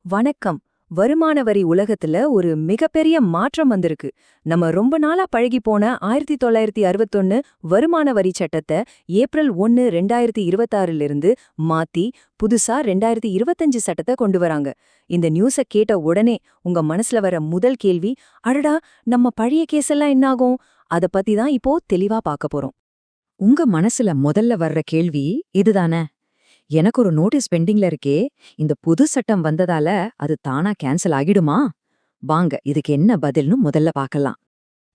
வணக்கம். வருமான வரி உலகத்துல ஒரு மிகப்பெரிய மாற்றம் வந்திருக்கு. நம்ம ரொம்ப நாளா பழகி போன 1961 வருமான வரி சட்டத்தை ஏப்ரல் 1, 2026 இருந்து மாத்தி புதுசா 2025 சட்டத்தை கொண்டு வராங்க. இந்த நியூஸ கேட்ட உடனே உங்க மனசுல வர முதல் கேள்வி, அடடா, நம்ம பழைய கேஸெல்லாம் என்னாகும்? அத பத்தி தான் இப்போ தெளிவா பார்க்க போறோம். உங்க மனசுல முதல்ல வர்ற கேள்வி இதுதானே? எனக்கு ஒரு நோட்டீஸ் பெண்டிங்ல இருக்கே, இந்த புது சட்டம் வந்ததால அது தானா கேன்சல் ஆகிடுமா? வாங்க, இதுக்கு என்ன பதில்னு முதல்ல பார்க்கலாம்.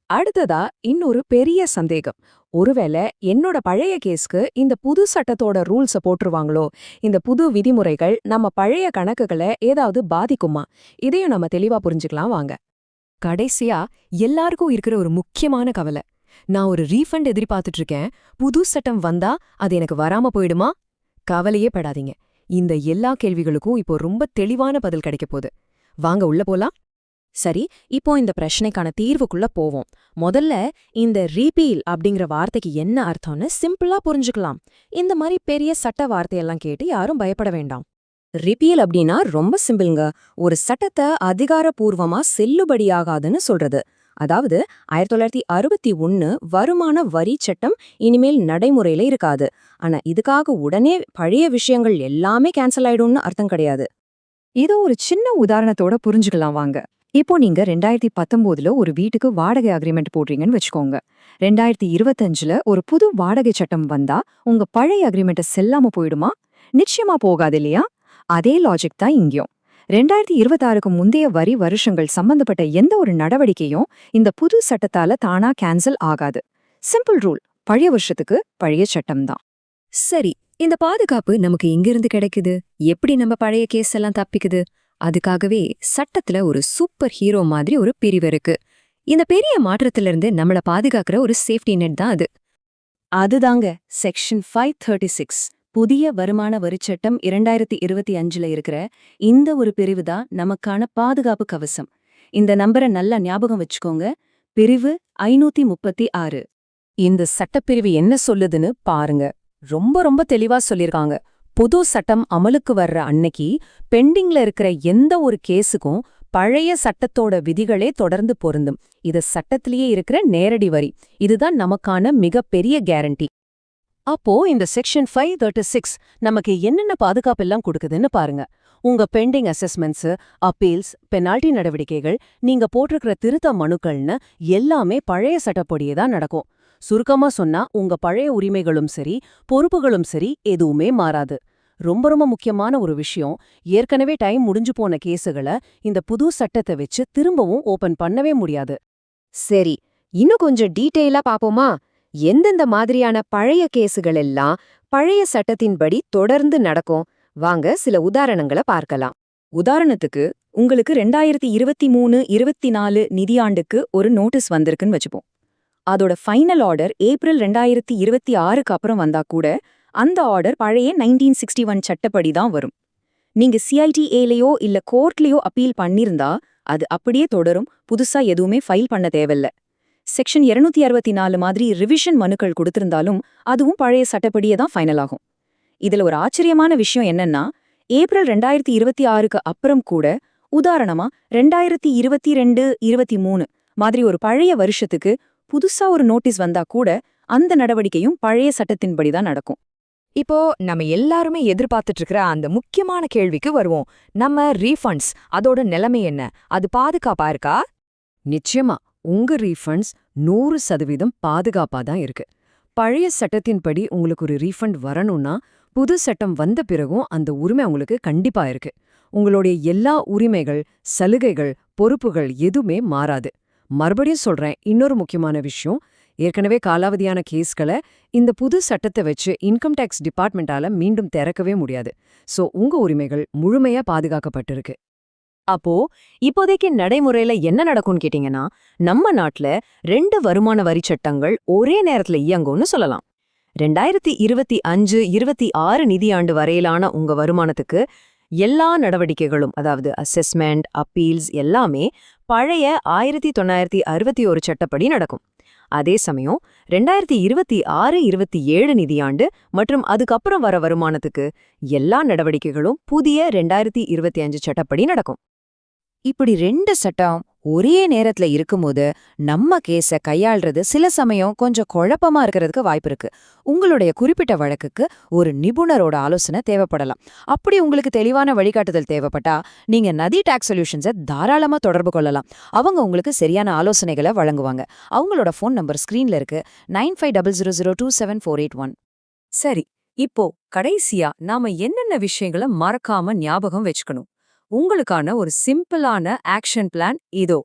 அடுத்ததா இன்னொரு பெரிய சந்தேகம். ஒருவேளை என்னோட பழைய கேஸ்க்கு இந்த புது சட்டத்தோட ரூல்ஸ போட்டுருவாங்களோ, இந்த புது விதிமுறைகள் நம்ம பழைய கணக்குகளை ஏதாவது பாதிக்குமா? இதையும் நம்ம தெளிவா புரிஞ்சுக்கலாம் வாங்க. கடைசியா எல்லாருக்கும் இருக்கிற ஒரு முக்கியமான கவலை, நான் ஒரு ரீஃபண்ட் எதிர்பார்த்துட்டு இருக்கேன், புது சட்டம் வந்தா அது எனக்கு வராம போயிடுமா? கவலையே படாதீங்க, இந்த எல்லா கேள்விகளுக்கும் இப்போ ரொம்ப தெளிவான பதில் கிடைக்க போகுது. வாங்க உள்ள போலாம். சரி, இப்போ இந்த பிரச்சனைக்கான தீர்வுக்குள்ள போவோம். முதல்ல இந்த ரீபீல் அப்படிங்கிற வார்த்தைக்கு என்ன அர்த்தம்னு சிம்பிளா புரிஞ்சுக்கலாம். இந்த மாதிரி பெரிய சட்ட வார்த்தையெல்லாம் கேட்டு யாரும் பயப்பட வேண்டாம். ரிப்பீல் அப்படின்னா ரொம்ப சிம்பிள்ங்க. ஒரு சட்டத்தை அதிகாரப்பூர்வமா செல்லுபடியாகாதுன்னு சொல்றது. அதாவது 1961 வருமான வரி சட்டம் இனிமேல் நடைமுறையில இருக்காது. ஆனா இதுக்காக உடனே பழைய விஷயங்கள் எல்லாமே கேன்சல் ஆயிடும்னு அர்த்தம் கிடையாது. இதோ ஒரு சின்ன உதாரணத்தோட புரிஞ்சுக்கலாம் வாங்க. இப்போ நீங்க 2019 ஒரு வீட்டுக்கு வாடகை அக்ரிமெண்ட் போடுறீங்கன்னு வச்சுக்கோங்க. 2025 ஒரு புது வாடகை சட்டம் வந்தா உங்க பழைய அக்ரிமெண்ட்டை செல்லாம போயிடுமா? நிச்சயமா போகாது இல்லையா? அதே லாஜிக் தான் இங்கேயும். 2026க்கு முந்தைய வரி வருஷங்கள் சம்பந்தப்பட்ட எந்த ஒரு நடவடிக்கையும் இந்த புது சட்டத்தால தானா கேன்சல் ஆகாது. சிம்பிள் ரூல், பழைய வருஷத்துக்கு பழைய சட்டம் தான். சரி, இந்த பாதுகாப்பு நமக்கு எங்கிருந்து கிடைக்குது? எப்படி நம்ம பழைய கேஸ் எல்லாம் தப்பிக்குது? அதுக்காகவே சட்டத்துல ஒரு சூப்பர் ஹீரோ மாதிரி ஒரு பிரிவு இருக்கு. இந்த பெரிய மாற்றத்திலிருந்து நம்மள பாதுகாக்கிற ஒரு சேஃப்டி நெட் தான் அது. அதுதாங்க செக்ஷன் 536. புதிய வருமான வரிச்சட்டம் 2025ல இருக்கிற இந்த ஒரு பிரிவு தான் நமக்கான பாதுகாப்பு கவசம். இந்த நம்பரை நல்லா ஞாபகம் வச்சுக்கோங்க. பிரிவு 536. இந்த சட்டப்பிரிவு என்ன சொல்லுதுன்னு பாருங்க. ரொம்ப ரொம்ப தெளிவா சொல்லிருக்காங்க. புது சட்டம் அமலுக்கு வர்ற அன்னைக்கு பெண்டிங்ல இருக்கிற எந்த ஒரு கேஸுக்கும் பழைய சட்டத்தோட விதிகளே தொடர்ந்து பொருந்தும். இது சட்டத்திலேயே இருக்கிற நேரடி வரி. இதுதான் நமக்கான மிகப்பெரிய கேரண்டி. அப்போ இந்த செக்ஷன் 536 நமக்கு என்னென்ன பாதுகாப்பெல்லாம் கொடுக்குதுன்னு பாருங்க. உங்க பெண்டிங் அசஸ்மெண்ட்ஸ், அப்பீல்ஸ், பெனால்டி நடவடிக்கைகள், நீங்க போட்டிருக்கிற திருத்த மனுக்கள்னு எல்லாமே பழைய சட்டப்படியே தான் நடக்கும். சுருக்கமா சொன்னா உங்க பழைய உரிமைகளும் சரி, பொறுப்புகளும் சரி எதுவுமே மாறாது. ரொம்ப ரொம்ப முக்கியமான ஒரு விஷயம், ஏற்கனவே டைம் முடிஞ்சு போன கேஸுகளை இந்த புது சட்டத்தை வச்சு திரும்பவும் ஓபன் பண்ணவே முடியாது. சரி, இன்னும் கொஞ்சம் டீட்டெயிலா பாப்போமா? எந்தெந்த மாதிரியான பழைய கேசுகள் எல்லாம் பழைய சட்டத்தின்படி தொடர்ந்து நடக்கும்? வாங்க சில உதாரணங்களை பார்க்கலாம். உதாரணத்துக்கு, உங்களுக்கு 2023-24 நிதியாண்டுக்கு ஒரு நோட்டீஸ் வந்திருக்குன்னு வச்சுப்போம். அதோட ஃபைனல் ஆர்டர் ஏப்ரல் 2026க்கு அப்புறம் வந்தா கூட அந்த ஆர்டர் பழைய 1961 சட்டப்படி தான் வரும். நீங்க சிஐடிஏலயோ இல்ல கோர்ட்லயோ அப்பீல் பண்ணிருந்தா அது அப்படியே தொடரும். புதுசா எதுவுமே ஃபைல் பண்ண தேவையில்ல. செக்ஷன் 264 மாதிரி ரிவிஷன் மனுக்கள் கொடுத்திருந்தாலும் அதுவும் பழைய சட்டப்படியே தான் ஃபைனல் ஆகும். இதுல ஒரு ஆச்சரியமான விஷயம் என்னன்னா, ஏப்ரல் 2026க்கு அப்புறம் கூட, உதாரணமா 2022-23 மாதிரி ஒரு பழைய வருஷத்துக்கு புதுசா ஒரு நோட்டீஸ் வந்தா கூட அந்த நடவடிக்கையும் பழைய சட்டத்தின்படி தான் நடக்கும். இப்போ நம்ம எல்லாருமே எதிர்பார்த்துட்டு இருக்கிற அந்த முக்கியமான கேள்விக்கு வருவோம். நம்ம ரீஃபண்ட்ஸ், அதோட நிலைமை என்ன? அது பாதுகாப்பா இருக்கா? நிச்சயமா உங்க ரீஃபண்ட்ஸ் 100% பாதுகாப்பா தான் இருக்கு. பழைய சட்டத்தின்படி உங்களுக்கு ஒரு ரீஃபண்ட் வரணும்னா புது சட்டம் வந்த பிறகும் அந்த உரிமை உங்களுக்கு கண்டிப்பா இருக்கு. உங்களுடைய எல்லா உரிமைகள், சலுகைகள், பொறுப்புகள் எதுவுமே மாறாது. மறுபடியும் சொல்றேன், இன்னொரு முக்கியமான விஷயம், ஏற்கனவே காலாவதியான கேஸ்களை இந்த புது சட்டத்தை வச்சு இன்கம் டேக்ஸ் டிபார்ட்மெண்டால மீண்டும் திறக்கவே முடியாது. சோ உங்க உரிமைகள் முழுமையா பாதுகாக்கப்பட்டிருக்கு. அப்போ இப்போதைக்கு நடைமுறையில என்ன நடக்கும்னு கேட்டீங்கன்னா, நம்ம நாட்டுல 2 வருமான வரி சட்டங்கள் ஒரே நேரத்துல இயங்கும்னு சொல்லலாம். 2025-26 நிதியாண்டு வரையிலான உங்க வருமானத்துக்கு எல்லா நடவடிக்கைகளும், அதாவது அசெஸ்மெண்ட், அப்பீல்ஸ் எல்லாமே பழைய 1961 சட்டப்படி நடக்கும். அதே சமயம் 2026-27 நிதியாண்டு மற்றும் அதுக்கப்புறம் வர வருமானத்துக்கு எல்லா நடவடிக்கைகளும் புதிய 2025 சட்டப்படி நடக்கும். இப்படி 2 சட்டம் ஒரே நேரத்துல இருக்கும்போது நம்ம கேஸ கையாள்றது சில சமயம் கொஞ்சம் குழப்பமா இருக்கிறதுக்கு வாய்ப்பு இருக்கு. உங்களுடைய குறிப்பிட்ட வழக்குக்கு ஒரு நிபுணரோட ஆலோசனை தேவைப்படலாம். அப்படி உங்களுக்கு தெளிவான வழிகாட்டுதல் தேவைப்பட்டா நீங்க நதி டாக்ஸ் சொல்யூஷன்ஸை தாராளமா தொடர்பு கொள்ளலாம். அவங்க உங்களுக்கு சரியான ஆலோசனைகளை வழங்குவாங்க. அவங்களோட ஃபோன் நம்பர் ஸ்கிரீன்ல இருக்கு. 9500027481. சரி, இப்போ கடைசியா நாம என்னென்ன விஷயங்களை மறக்காம ஞாபகம் வச்சுக்கணும்? உங்களுக்கான ஒரு சிம்பிளான ஆக்ஷன் பிளான் இதோ.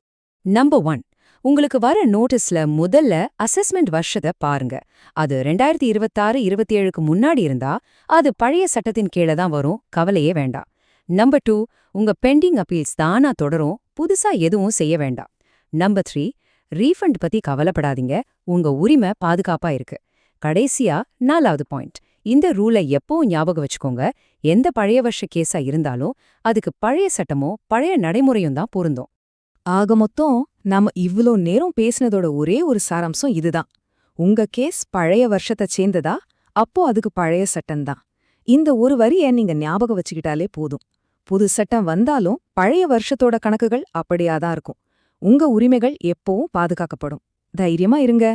நம்பர் 1, உங்களுக்கு வர நோட்டீஸ்ல முதல்ல அசஸ்மெண்ட் வருஷத்தை பாருங்க. அது 2026-27க்கு முன்னாடி இருந்தா அது பழைய சட்டத்தின் கீழே தான் வரும், கவலையே வேண்டாம். நம்பர் 2, உங்க பெண்டிங் அப்பீல்ஸ் தானா தொடரும், புதுசா எதுவும் செய்ய வேண்டாம். நம்பர் 3, ரீஃபண்ட் பத்தி கவலைப்படாதீங்க, உங்க உரிமை பாதுகாப்பா இருக்கு. கடைசியா 4வது பாயிண்ட், இந்த ரூலை எப்பவும் ஞாபகம் வச்சுக்கோங்க. எந்த பழைய வருஷ கேஸா இருந்தாலும் அதுக்கு பழைய சட்டமோ பழைய நடைமுறையும் தான் பொருந்தும். ஆக மொத்தம் நாம இவ்ளோ நேரம் பேசினதோட ஒரே ஒரு சாராம்சம் இதுதான். உங்க கேஸ் பழைய வருஷத்தை சேர்ந்ததா, அப்போ அதுக்கு பழைய சட்டம்தான். இந்த ஒரு வரியை நீங்க ஞாபகம் வச்சுக்கிட்டாலே போதும். புது சட்டம் வந்தாலும் பழைய வருஷத்தோட கணக்குகள் அப்படியாதான் இருக்கும். உங்க உரிமைகள் எப்பவும் பாதுகாக்கப்படும். தைரியமா இருங்க.